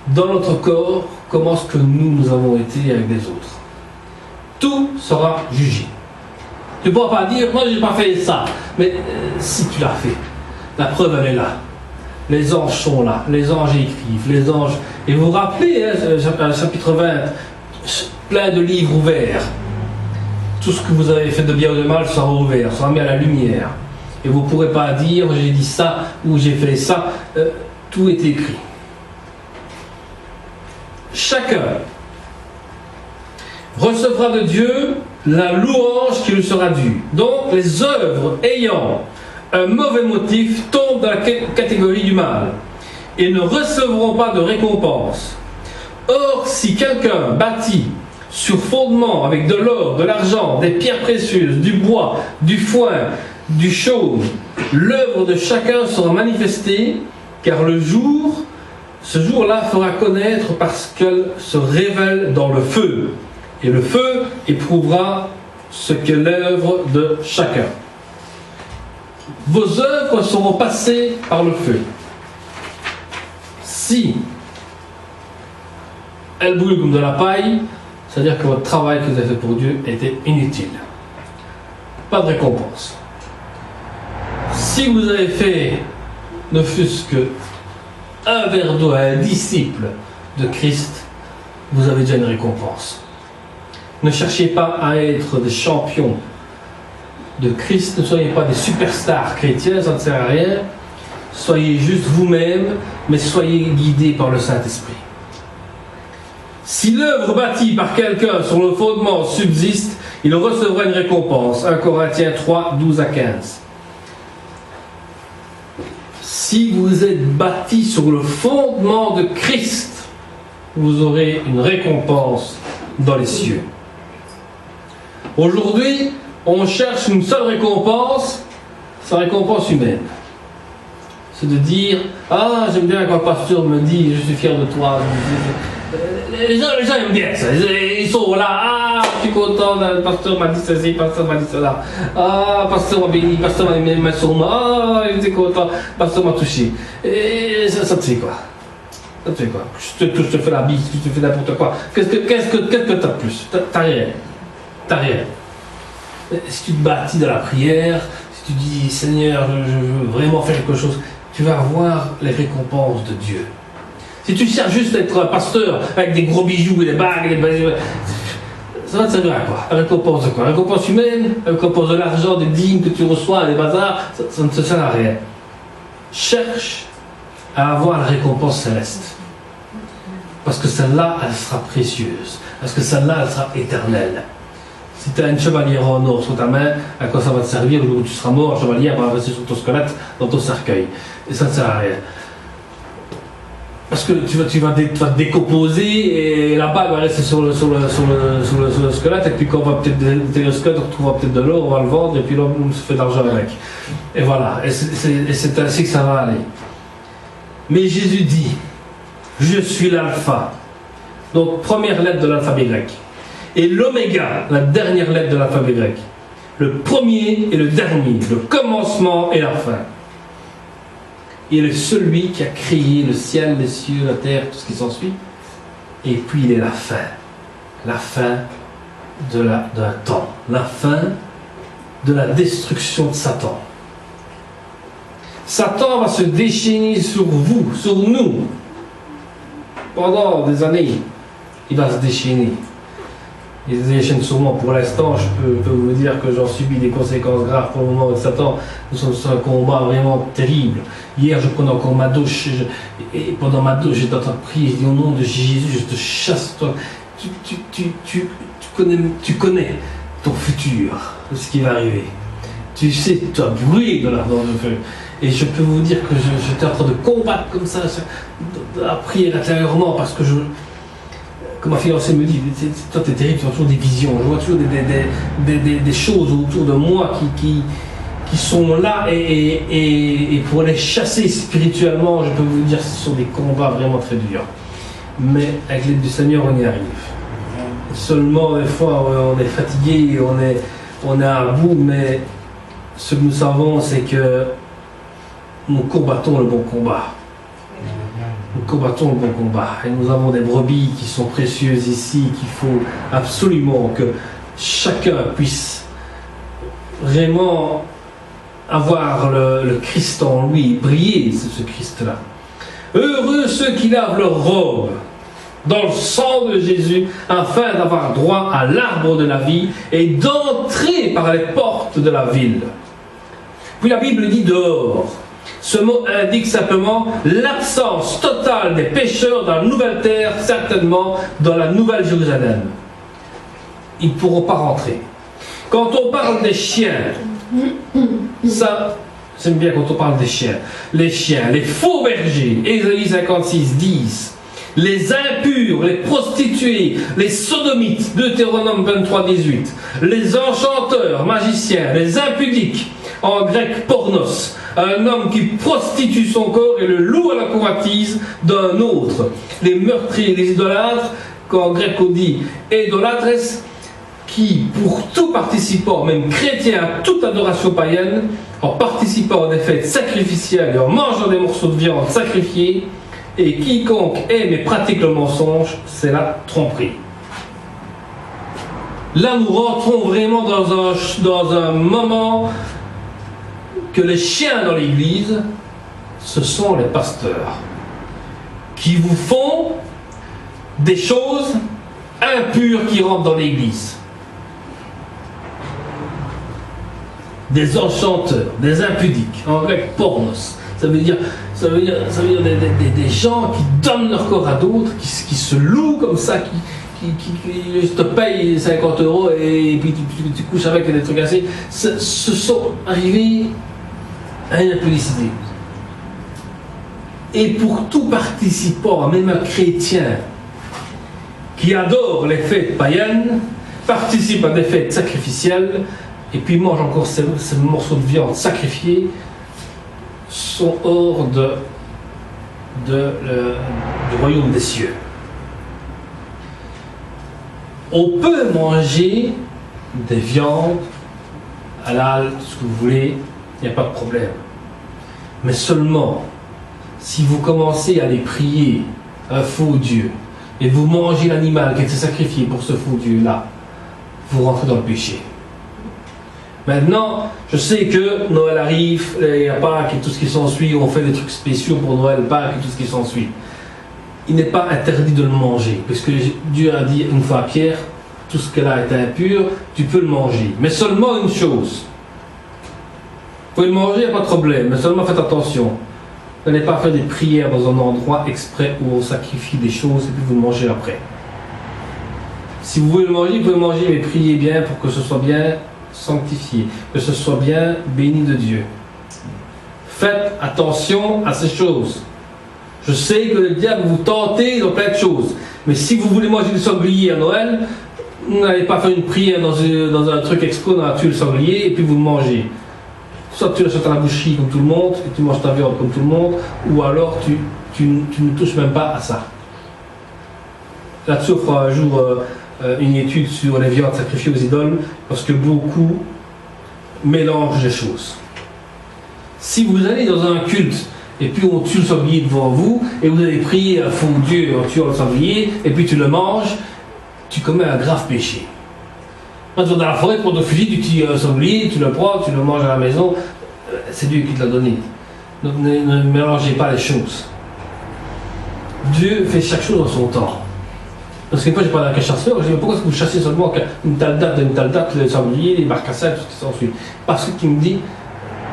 dans notre corps, comment est-ce que nous avons été avec les autres. Tout sera jugé. Tu ne pourras pas dire, moi j'ai pas fait ça, mais si tu l'as fait, la preuve elle est là. Les anges sont là, les anges écrivent, les anges... Et vous vous rappelez, chapitre 20, plein de livres ouverts. Tout ce que vous avez fait de bien ou de mal sera ouvert, sera mis à la lumière. Et vous ne pourrez pas dire j'ai dit ça ou j'ai fait ça. Tout est écrit. Chacun recevra de Dieu la louange qui lui sera due. Donc les œuvres ayant un mauvais motif tombent dans la catégorie du mal et ne recevront pas de récompense. Or, si quelqu'un bâtit sur fondement avec de l'or, de l'argent, des pierres précieuses, du bois, du foin, du chaume, l'œuvre de chacun sera manifestée, car ce jour-là fera connaître parce qu'elle se révèle dans le feu. Et le feu éprouvera ce qu'est l'œuvre de chacun. Vos œuvres seront passées par le feu. Si elles brûlent comme de la paille, c'est-à-dire que votre travail que vous avez fait pour Dieu était inutile. Pas de récompense. Si vous avez fait, ne fût-ce que un verre d'eau à un disciple de Christ, vous avez déjà une récompense. Ne cherchez pas à être des champions de Christ, ne soyez pas des superstars chrétiens, ça ne sert à rien. Soyez juste vous-même, mais soyez guidés par le Saint-Esprit. Si l'œuvre bâtie par quelqu'un sur le fondement subsiste, il recevra une récompense. 1 Corinthiens 3, 12 à 15. Si vous êtes bâti sur le fondement de Christ, vous aurez une récompense dans les cieux. Aujourd'hui, on cherche une seule récompense, c'est la récompense humaine. C'est de dire, ah, j'aime bien quand le pasteur me dit, je suis fier de toi. Les gens aiment bien ça. Ils sont là, ah, je suis content, le pasteur m'a dit ceci, le pasteur m'a dit cela. Ah, le pasteur m'a béni, le pasteur m'a mis les mains sur moi, ah, il était content, le pasteur m'a touché. Et ça te fait quoi? Ça te fait quoi? Je te fais la bise, je te fais n'importe quoi. Qu'est-ce que t'as de plus? T'as rien. T'as rien. Si tu te bâtis dans la prière, si tu dis, Seigneur, je veux vraiment faire quelque chose, tu vas avoir les récompenses de Dieu. Si tu cherches juste à être un pasteur avec des gros bijoux et des bagues, ça va te servir à quoi? La récompense de quoi? La récompense humaine, la récompense de l'argent, des dîmes que tu reçois, des bazars, ça ne te sert à rien. Cherche à avoir la récompense céleste. Parce que celle-là, elle sera précieuse. Parce que celle-là, elle sera éternelle. Si tu as une chevalière en or sur ta main, à quoi ça va te servir le jour où tu seras mort, chevalière va rester sur ton squelette, dans ton cercueil. Et ça ne sert à rien. Parce que tu vas te décomposer et la bague va rester sur le squelette, et puis quand on va peut-être le squelette, on retrouvera peut-être de l'or, on va le vendre, et puis là, on se fait de l'argent avec. Et voilà, et c'est ainsi que ça va aller. Mais Jésus dit, je suis l'alpha. Donc, première lettre de l'alphabet grec. Et l'oméga, la dernière lettre de l'alphabet grec. Le premier et le dernier, le commencement et la fin. Il est celui qui a créé le ciel, les cieux, la terre, tout ce qui s'ensuit. Et puis il est la fin d'un temps, la fin de la destruction de Satan. Satan va se déchaîner sur vous, sur nous, pendant des années. Il va se déchaîner. Il se déchaîne sûrement pour l'instant. Je peux vous dire que j'en subis des conséquences graves pour le moment avec Satan. Nous sommes sur un combat vraiment terrible. Hier, je prenais encore ma douche et pendant ma douche, j'étais en train de prier. Je dis au nom de Jésus, je te chasse, toi. Tu connais ton futur, ce qui va arriver. Tu sais, tu as brûlé dans le feu. Et je peux vous dire que j'étais en train de combattre comme ça, la prière intérieurement, parce que comme ma fiancée me dit, toi t'es terrible, tu as toujours des visions, je vois toujours des choses autour de moi qui sont là, et pour les chasser spirituellement, je peux vous dire que ce sont des combats vraiment très durs. Mais avec l'aide du Seigneur, on y arrive. Seulement, des fois, on est fatigué, on est à bout, mais ce que nous savons, c'est que nous combattons le bon combat. Nous combattons le bon combat. Et nous avons des brebis qui sont précieuses ici, qu'il faut absolument que chacun puisse vraiment avoir le Christ en lui, briller, ce Christ-là. Heureux ceux qui lavent leur robe dans le sang de Jésus, afin d'avoir droit à l'arbre de la vie et d'entrer par les portes de la ville. Puis la Bible dit dehors. Ce mot indique simplement l'absence totale des pécheurs dans la nouvelle terre, certainement dans la nouvelle Jérusalem. Ils ne pourront pas rentrer. Quand on parle des chiens, ça, j'aime bien quand on parle des chiens. Les chiens, les faux bergers, Ésaïe 56, 10. Les impurs, les prostituées, les sodomites, Deutéronome 23, 18. Les enchanteurs, magiciens, les impudiques, en grec pornos, un homme qui prostitue son corps et le loue à la convoitise d'un autre. Les meurtriers, les idolâtres, qu'en grec on dit idolatres, qui, pour tout participant, même chrétien, à toute adoration païenne, en participant à des fêtes sacrificielles et en mangeant des morceaux de viande sacrifiés, et quiconque aime et pratique le mensonge, c'est la tromperie. Là, nous rentrons vraiment dans un moment que les chiens dans l'église, ce sont les pasteurs qui vous font des choses impurs qui rentrent dans l'église. Des enchanteurs, des impudiques, en grec pornos. Ça veut dire des gens qui donnent leur corps à d'autres, qui se louent comme ça, qui te payent 50 € et puis tu couches avec des trucs assez. Se sont arrivés à une impudicité. Et pour tout participant, même un chrétien qui adore les fêtes païennes, participe à des fêtes sacrificielles, et puis mange encore ces morceaux de viande sacrifiés, sont hors du royaume des cieux. On peut manger des viandes, halal, tout ce que vous voulez, il n'y a pas de problème. Mais seulement, si vous commencez à aller prier un faux Dieu, et vous mangez l'animal qui a été sacrifié pour ce faux Dieu-là, vous rentrez dans le péché. Maintenant, je sais que Noël arrive, il y a Pâques et tout ce qui s'ensuit, on fait des trucs spéciaux pour Noël, Pâques et tout ce qui s'ensuit. Il n'est pas interdit de le manger, puisque Dieu a dit une fois à Pierre, tout ce qui là est impur, tu peux le manger. Mais seulement une chose. Vous pouvez le manger, il n'y a pas de problème, mais seulement faites attention. N'allez pas faire des prières dans un endroit exprès où on sacrifie des choses et puis vous le mangez après. Si vous voulez le manger, vous pouvez le manger, mais priez bien pour que ce soit bien sanctifié, que ce soit bien béni de Dieu. Faites attention à ces choses. Je sais que le diable vous tentez dans plein de choses, mais si vous voulez manger du sanglier à Noël, vous n'allez pas faire une prière dans un truc exprès, on a tué le sanglier et puis vous le mangez. Soit tu l'achètes à la boucherie comme tout le monde, et tu manges ta viande comme tout le monde, ou alors tu ne touches même pas à ça. Là-dessus, on fera un jour une étude sur les viandes sacrifiées aux idoles, parce que beaucoup mélangent les choses. Si vous allez dans un culte, et puis on tue le sanglier devant vous, et vous allez prier à faux Dieu en tuant le sanglier, et puis tu le manges, tu commets un grave péché. Quand tu vas dans la forêt pour ton fusil, tu tues un sanglier, tu le prends, tu le manges à la maison, c'est Dieu qui te l'a donné. Donc ne mélangez pas les choses. Dieu fait chaque chose dans son temps. Parce que moi j'ai parlé avec un chasseur, je dis pourquoi est-ce que vous chassez seulement une telle date, les sangliers, les marcassins, tout ce qui s'ensuit. Parce qu'il me dit,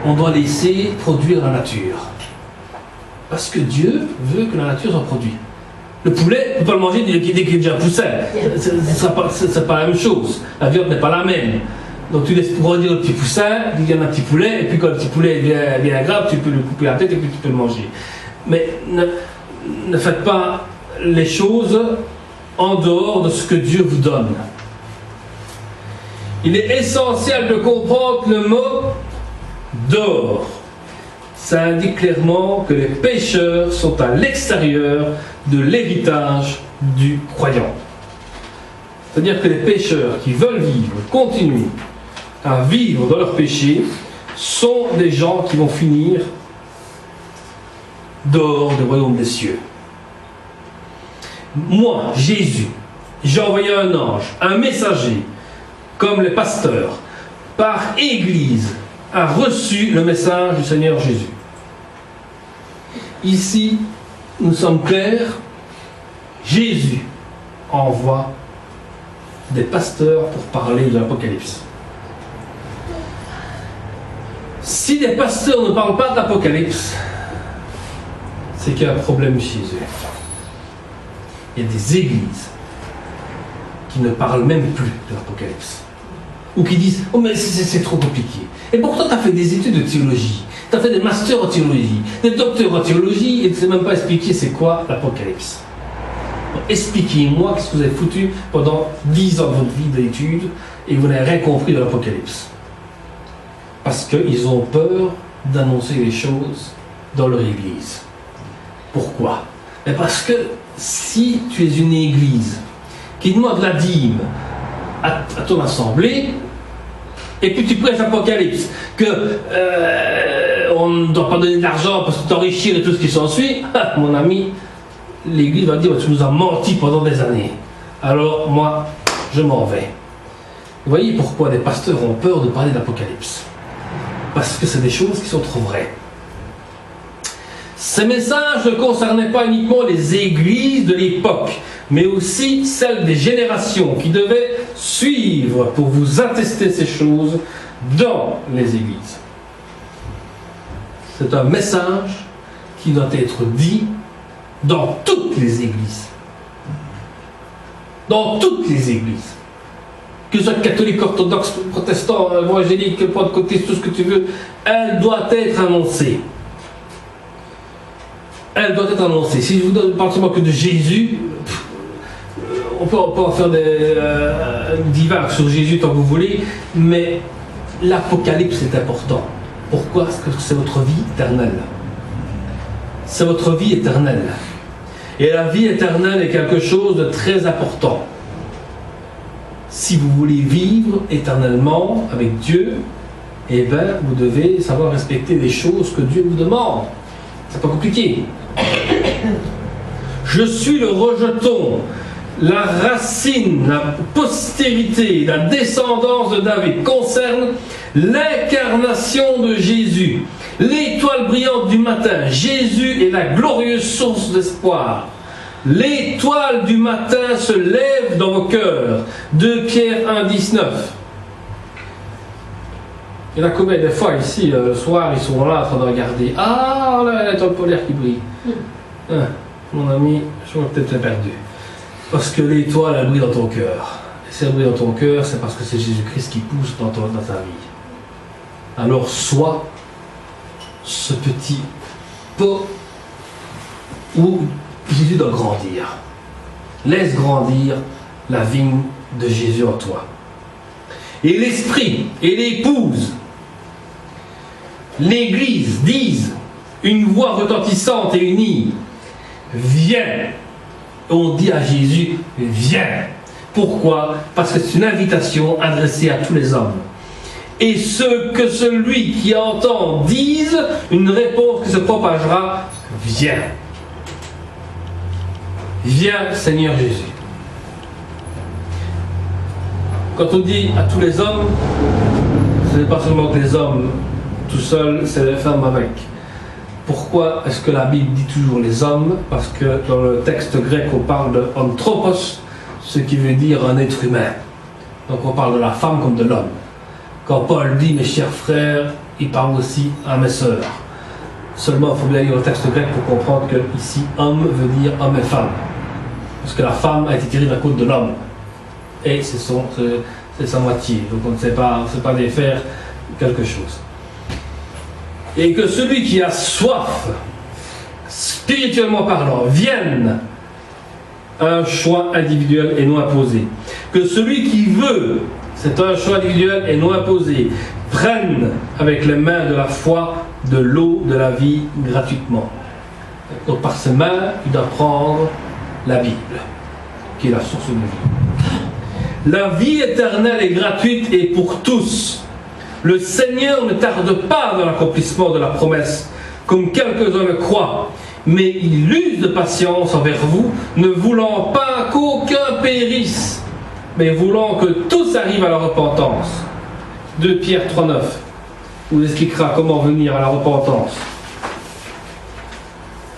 on doit laisser produire la nature. Parce que Dieu veut que la nature soit produite. Le poulet, tu peux pas le manger dès qu'il est déjà poussé. C'est pas la même chose. La viande n'est pas la même. Donc tu laisses grandir le petit poussin, il y a un petit poulet, et puis quand le petit poulet devient grave, tu peux lui couper la tête et puis tu peux le manger. Mais ne faites pas les choses en dehors de ce que Dieu vous donne. Il est essentiel de comprendre le mot dehors. Ça indique clairement que les pécheurs sont à l'extérieur de l'héritage du croyant. C'est-à-dire que les pécheurs qui veulent vivre, continuer à vivre dans leur péché, sont des gens qui vont finir dehors du royaume des cieux. Moi, Jésus, j'ai envoyé un ange, un messager, comme les pasteurs, par Église, a reçu le message du Seigneur Jésus. Ici, nous sommes clairs, Jésus envoie des pasteurs pour parler de l'Apocalypse. Si les pasteurs ne parlent pas de l'Apocalypse, c'est qu'il y a un problème chez eux. Il y a des églises qui ne parlent même plus de l'Apocalypse. Ou qui disent « Oh mais c'est trop compliqué ». Et pourtant tu as fait des études de théologie, tu as fait des masters en théologie, des docteurs en théologie, et tu ne sais même pas expliquer c'est quoi l'Apocalypse. Expliquez-moi ce que vous avez foutu pendant 10 ans de votre vie d'études et vous n'avez rien compris de l'Apocalypse. Parce qu'ils ont peur d'annoncer les choses dans leur église. Pourquoi? Mais parce que si tu es une église qui demande la dîme à ton assemblée, et puis tu prêches l'Apocalypse, que on ne doit pas donner de l'argent parce que t'enrichir et tout ce qui s'ensuit, mon ami, l'église va dire tu nous as menti pendant des années. Alors moi, je m'en vais. Vous voyez pourquoi les pasteurs ont peur de parler d'Apocalypse? Parce que c'est des choses qui sont trop vraies. Ces messages ne concernaient pas uniquement les églises de l'époque, mais aussi celles des générations qui devaient suivre pour vous attester ces choses dans les églises. C'est un message qui doit être dit dans toutes les églises. Dans toutes les églises. Que ce soit catholique, orthodoxe, protestant, évangélique, pentecôtiste, tout ce que tu veux, elle doit être annoncée. Elle doit être annoncée. Si je vous parle seulement que de Jésus, on peut en faire des divagues sur Jésus tant que vous voulez, mais l'Apocalypse est important. Pourquoi? Parce que c'est votre vie éternelle. C'est votre vie éternelle. Et la vie éternelle est quelque chose de très important. Si vous voulez vivre éternellement avec Dieu, eh bien, vous devez savoir respecter les choses que Dieu vous demande. C'est pas compliqué. Je suis le rejeton, la racine, la postérité, la descendance de David concerne l'incarnation de Jésus, l'étoile brillante du matin. Jésus est la glorieuse source d'espoir. L'étoile du matin se lève dans vos cœurs. 2 Pierre 1, 19. Il y en a combien des fois ici, le soir, ils sont là en train de regarder. Ah, là, l'étoile polaire qui brille. Ah, mon ami, je crois que peut-être perdu. Parce que l'étoile, elle brille dans ton cœur. Et si elle brille dans ton cœur, c'est parce que c'est Jésus-Christ qui pousse dans ta vie. Alors, sois ce petit pot où Jésus doit grandir. Laisse grandir la vigne de Jésus en toi. Et l'Esprit et l'Épouse, l'Église disent une voix retentissante et unie: viens. On dit à Jésus: viens. Pourquoi? Parce que c'est une invitation adressée à tous les hommes. Et ce que celui qui entend dise, une réponse qui se propagera: viens. Viens, Seigneur Jésus. Quand on dit à tous les hommes, ce n'est pas seulement que les hommes tout seuls, c'est les femmes avec. Pourquoi est-ce que la Bible dit toujours les hommes? Parce que dans le texte grec, on parle de anthropos, ce qui veut dire un être humain. Donc on parle de la femme comme de l'homme. Quand Paul dit mes chers frères, il parle aussi à mes sœurs. Seulement, il faut bien lire le texte grec pour comprendre que ici, homme veut dire homme et femme. Parce que la femme a été tirée de la côte de l'homme. Et c'est sa moitié. Donc on ne sait pas défaire quelque chose. Et que celui qui a soif, spirituellement parlant, vienne à un choix individuel et non imposé. Que celui qui veut, c'est un choix individuel et non imposé, prenne avec les mains de la foi de l'eau de la vie gratuitement. Donc par ses mains, il doit prendre la Bible, qui est la source de vie. La vie éternelle est gratuite et pour tous. Le Seigneur ne tarde pas dans l'accomplissement de la promesse, comme quelques-uns le croient, mais il use de patience envers vous, ne voulant pas qu'aucun périsse, mais voulant que tous arrivent à la repentance. 2 Pierre 3,9 vous expliquera comment venir à la repentance.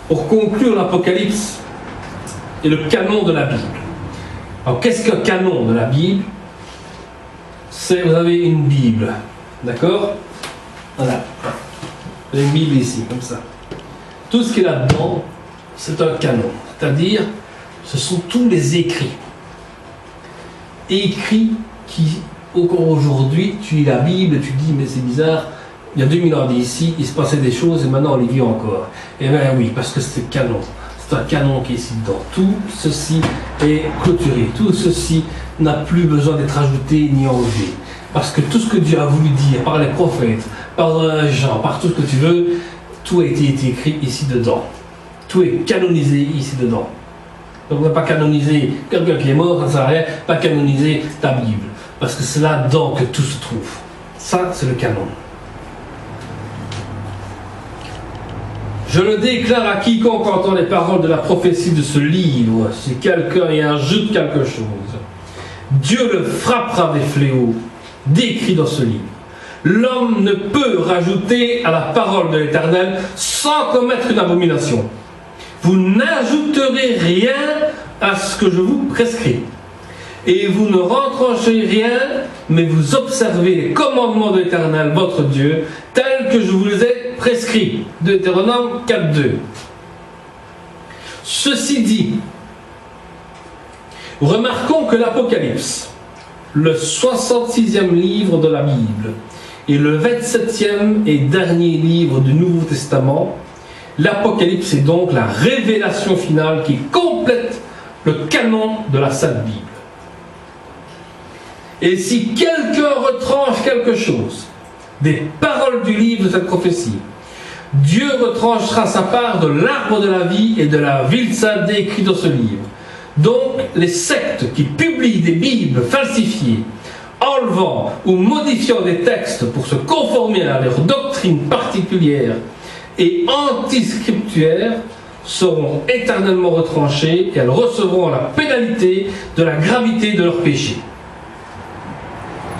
Pour conclure l'Apocalypse et le canon de la Bible. Alors qu'est-ce qu'un canon de la Bible? Vous avez une Bible, d'accord? Voilà. Vous avez une Bible ici, comme ça. Tout ce qui est là-dedans, c'est un canon. C'est-à-dire, ce sont tous les écrits. Écrits qui, encore aujourd'hui, tu lis la Bible et tu dis, mais c'est bizarre, il y a 2000 ans d'ici, il se passait des choses et maintenant on les vit encore. Eh bien oui, parce que c'est canon. C'est un canon qui est ici dedans. Tout ceci est clôturé. Tout ceci n'a plus besoin d'être ajouté ni enlevé. Parce que tout ce que Dieu a voulu dire par les prophètes, par Jean, par tout ce que tu veux, tout a été écrit ici dedans. Tout est canonisé ici dedans. Donc on ne va pas canoniser quelqu'un qui est mort, ça ne sert à rien, pas canoniser ta Bible. Parce que c'est là-dedans que tout se trouve. Ça, c'est le canon. Je le déclare à quiconque entend les paroles de la prophétie de ce livre. Si quelqu'un y ajoute quelque chose, Dieu le frappera des fléaux décrits dans ce livre. L'homme ne peut rajouter à la parole de l'Éternel sans commettre une abomination. Vous n'ajouterez rien à ce que je vous prescris. Et vous ne retranchez rien, mais vous observez les commandements de l'Éternel, votre Dieu, tels que je vous les ai prescrits. Deutéronome 4.2. Ceci dit, remarquons que l'Apocalypse, le 66e livre de la Bible, et le 27e et dernier livre du Nouveau Testament, l'Apocalypse est donc la révélation finale qui complète le canon de la Sainte Bible. Et si quelqu'un retranche quelque chose des paroles du livre de cette prophétie, Dieu retranchera sa part de l'arbre de la vie et de la ville sainte décrite dans ce livre. Donc, les sectes qui publient des Bibles falsifiées, enlevant ou modifiant des textes pour se conformer à leur doctrine particulière et antiscriptuaire, seront éternellement retranchées et elles recevront la pénalité de la gravité de leur péché.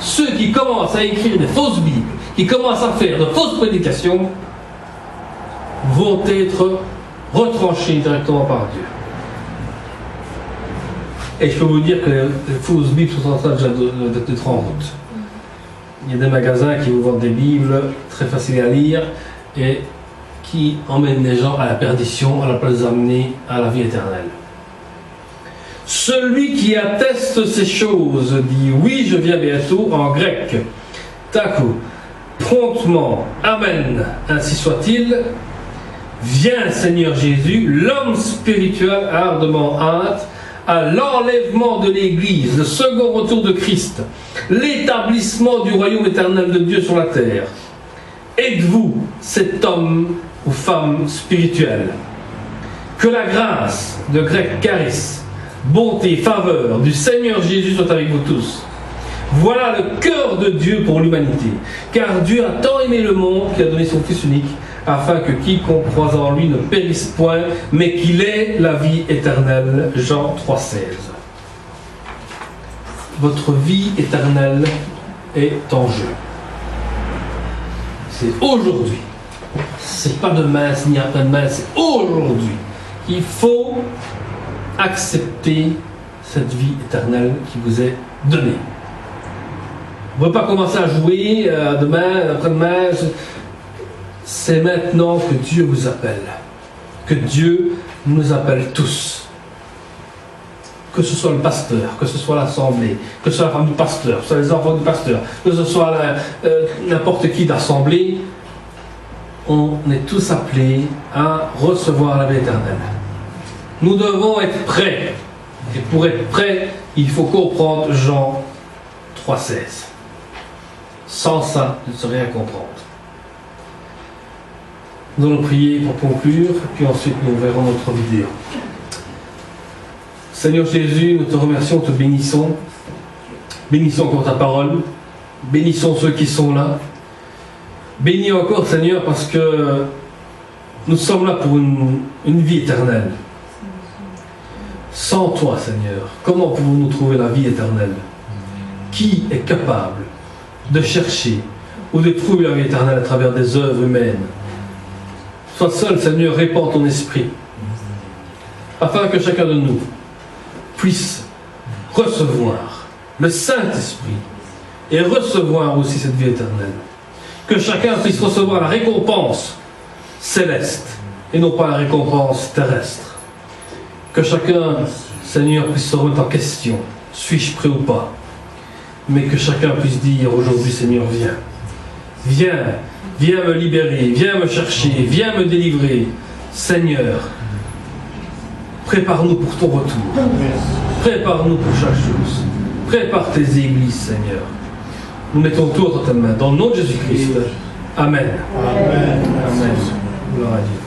Ceux qui commencent à écrire des fausses Bibles, qui commencent à faire de fausses prédications, vont être retranchés directement par Dieu. Et je peux vous dire que les fausses Bibles sont en train déjà d'être en route. Il y a des magasins qui vous vendent des Bibles très faciles à lire et qui emmènent les gens à la perdition à la place d'amener à la vie éternelle. Celui qui atteste ces choses dit « Oui, je viens bientôt » en grec. Takou, promptement, Amen, ainsi soit-il. Viens, Seigneur Jésus, l'homme spirituel a ardemment hâte à l'enlèvement de l'Église, le second retour de Christ, l'établissement du royaume éternel de Dieu sur la terre. Êtes-vous cet homme ou femme spirituelle? Que la grâce, de grec charis, bonté, faveur du Seigneur Jésus soit avec vous tous. Voilà le cœur de Dieu pour l'humanité, car Dieu a tant aimé le monde qu'il a donné son Fils unique, afin que quiconque croise en lui ne périsse point, mais qu'il ait la vie éternelle. Jean 3,16. Votre vie éternelle est en jeu. C'est aujourd'hui. C'est pas demain, ni après-demain, c'est aujourd'hui. Il faut accepter cette vie éternelle qui vous est donnée. Vous ne pouvez pas commencer à jouer demain, après-demain. C'est maintenant que Dieu vous appelle. Que Dieu nous appelle tous. Que ce soit le pasteur, que ce soit l'assemblée, que ce soit la femme du pasteur, que ce soit les enfants du pasteur, que ce soit n'importe qui d'assemblée, on est tous appelés à recevoir la vie éternelle. Nous devons être prêts. Et pour être prêts, il faut comprendre Jean 3,16. Sans ça, je ne sais rien comprendre. Nous allons prier pour conclure, puis ensuite nous verrons notre vidéo. Seigneur Jésus, nous te remercions, te bénissons. Bénissons encore ta parole. Bénissons ceux qui sont là. Bénis encore, Seigneur, parce que nous sommes là pour une vie éternelle. Sans toi, Seigneur, comment pouvons-nous trouver la vie éternelle? Qui est capable de chercher ou de trouver la vie éternelle à travers des œuvres humaines? Sois seul, Seigneur, répands ton esprit, afin que chacun de nous puisse recevoir le Saint-Esprit et recevoir aussi cette vie éternelle. Que chacun puisse recevoir la récompense céleste et non pas la récompense terrestre. Que chacun, Seigneur, puisse se remettre en question. Suis-je prêt ou pas? Mais que chacun puisse dire aujourd'hui, Seigneur, viens. Viens, viens me libérer, viens me chercher, viens me délivrer. Seigneur, prépare-nous pour ton retour. Prépare-nous pour chaque chose. Prépare tes églises, Seigneur. Nous mettons tout entre tes mains. Dans le nom de Jésus-Christ. Amen. Amen. Amen. Gloire à Dieu.